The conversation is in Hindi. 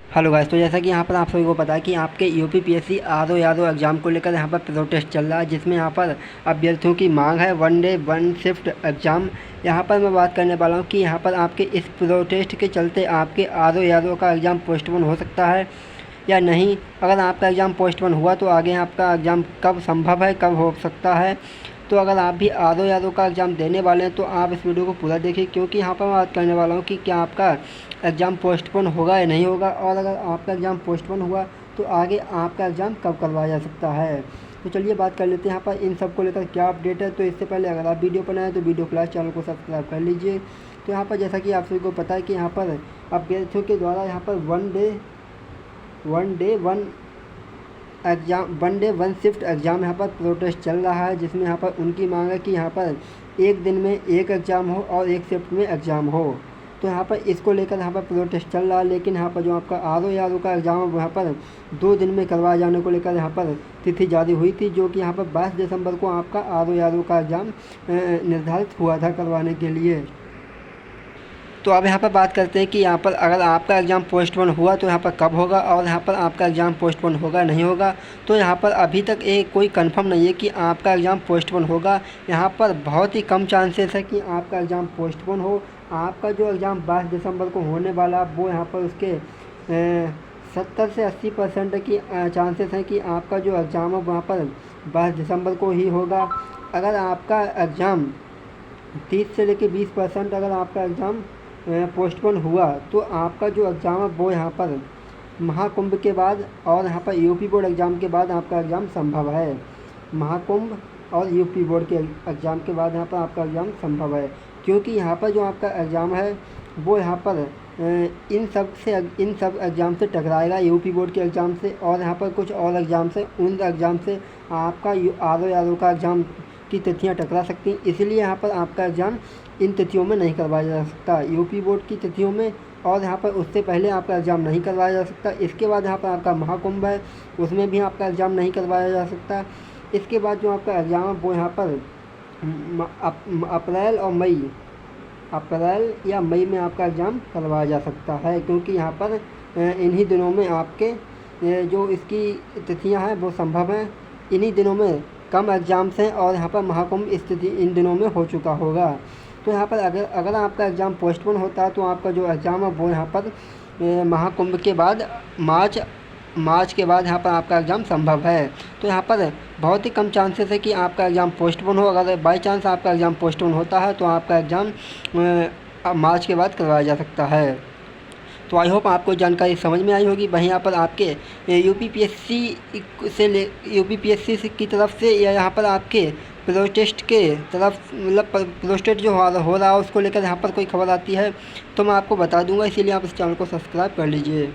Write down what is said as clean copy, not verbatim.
हेलो गाइस, तो जैसा कि यहाँ पर आप सभी को पता है कि आपके यूपीपीएससी आरओ यादव एग्ज़ाम को लेकर यहाँ पर प्रोटेस्ट चल रहा है, जिसमें यहाँ पर अभ्यर्थियों की मांग है 1 डे 1 शिफ्ट एग्ज़ाम। यहाँ पर मैं बात करने वाला हूँ कि यहाँ पर आपके इस प्रोटेस्ट के चलते आपके आरओ यादव का एग्ज़ाम पोस्टपोन हो सकता है या नहीं। अगर आपका एग्ज़ाम पोस्टपोन हुआ तो आगे आपका एग्ज़ाम कब संभव है, कब हो सकता है। तो अगर आप भी आरओ यादव का एग्ज़ाम देने वाले हैं तो आप इस वीडियो को पूरा देखिए, क्योंकि यहाँ पर मैं बात करने वाला हूँ कि क्या आपका एग्ज़ाम पोस्टपोन होगा या नहीं होगा, और अगर आपका एग्ज़ाम पोस्टपोन हुआ तो आगे आपका एग्ज़ाम कब करवाया जा सकता है। तो चलिए बात कर लेते हैं यहाँ पर इन सब को लेकर क्या अपडेट है। तो इससे पहले अगर आप वीडियो पर आए तो वीडियो को लाइक, चैनल को सब्सक्राइब कर लीजिए। तो यहाँ पर जैसा कि आप सभी को पता है कि यहाँ पर अभ्यर्थियों के द्वारा यहाँ पर one day one shift exam यहाँ पर प्रोटेस्ट चल रहा है, जिसमें यहाँ पर उनकी मांग है कि यहाँ पर एक दिन में एक एग्ज़ाम हो और एक शिफ्ट में एग्ज़ाम हो। तो यहाँ पर इसको लेकर यहाँ पर प्रोटेस्ट चल रहा है, लेकिन यहाँ पर जो आपका आरओ यादव का एग्ज़ाम है वहाँ पर 2 दिन में करवाए जाने को लेकर यहाँ पर तिथि जारी हुई थी, जो कि यहाँ पर 22 दिसंबर को आपका आरओ यादव का एग्ज़ाम निर्धारित हुआ था करवाने के लिए। तो अब यहाँ पर बात करते हैं कि यहाँ पर अगर आपका एग्ज़ाम पोस्टपोन हुआ तो यहाँ पर कब होगा, और यहाँ पर आपका एग्ज़ाम पोस्टपोन होगा नहीं होगा। तो यहाँ पर अभी तक कोई कंफर्म नहीं है कि आपका एग्ज़ाम पोस्टपोन होगा। यहाँ पर बहुत ही कम चांसेस है कि आपका एग्ज़ाम पोस्टपोन हो। आपका जो एग्ज़ाम 22 दिसंबर को होने वाला वो यहाँ पर उसके 70 से 80% की चांसेस हैं कि आपका जो एग्ज़ाम है वहाँ पर 22 दिसंबर को ही होगा। अगर आपका एग्ज़ाम 30 से लेकर 20% अगर आपका एग्ज़ाम पोस्टपोन हुआ तो आपका जो एग्ज़ाम है वो यहाँ पर महाकुंभ के बाद और यहाँ पर यूपी बोर्ड एग्ज़ाम के बाद आपका एग्ज़ाम संभव है। महाकुंभ और यूपी बोर्ड के एग्ज़ाम के बाद यहाँ पर आपका एग्ज़ाम संभव है, क्योंकि यहाँ पर जो आपका एग्ज़ाम है वो यहाँ पर इन सब एग्ज़ाम से टकराएगा, यूपी बोर्ड के एग्ज़ाम से, और यहाँ पर कुछ और एग्ज़ाम से, उन एग्ज़ाम से आपका आरओ यादव का एग्ज़ाम की तिथियाँ टकरा सकती हैं। इसलिए यहाँ पर आपका एग्ज़ाम इन तिथियों में नहीं करवाया जा सकता, यूपी बोर्ड की तिथियों में, और यहाँ पर उससे पहले आपका एग्ज़ाम नहीं करवाया जा सकता। इसके बाद यहाँ पर आपका महाकुंभ है, उसमें भी आपका एग्ज़ाम नहीं करवाया जा सकता। इसके बाद जो आपका एग्ज़ाम है वो यहाँ पर अप्रैल या मई में आपका एग्ज़ाम करवाया जा सकता है, क्योंकि यहाँ पर इन्हीं दिनों में आपके जो इसकी तिथियाँ हैं वो संभव हैं। इन्हीं दिनों में कम एग्ज़ाम्स हैं और यहाँ पर महाकुंभ स्थिति इन दिनों में हो चुका होगा। तो यहाँ पर अगर आपका एग्ज़ाम पोस्टपोन होता है तो आपका जो एग्ज़ाम है वो यहाँ पर महाकुंभ के बाद मार्च के बाद यहाँ पर आपका एग्ज़ाम संभव है। तो यहाँ पर बहुत ही कम चांसेस है कि आपका एग्ज़ाम पोस्टपोन हो। अगर बाई चांस आपका एग्ज़ाम पोस्टपोन होता है तो आपका एग्ज़ाम मार्च के बाद करवाया जा सकता है। तो आई होप आपको जानकारी समझ में आई होगी। वहीं यहाँ पर आपके यूपीपीएससी की तरफ से या यहाँ पर आपके प्रोटेस्ट के तरफ, मतलब प्रोटेस्ट जो हो रहा है उसको लेकर यहाँ पर कोई खबर आती है तो मैं आपको बता दूंगा, इसीलिए आप इस चैनल को सब्सक्राइब कर लीजिए।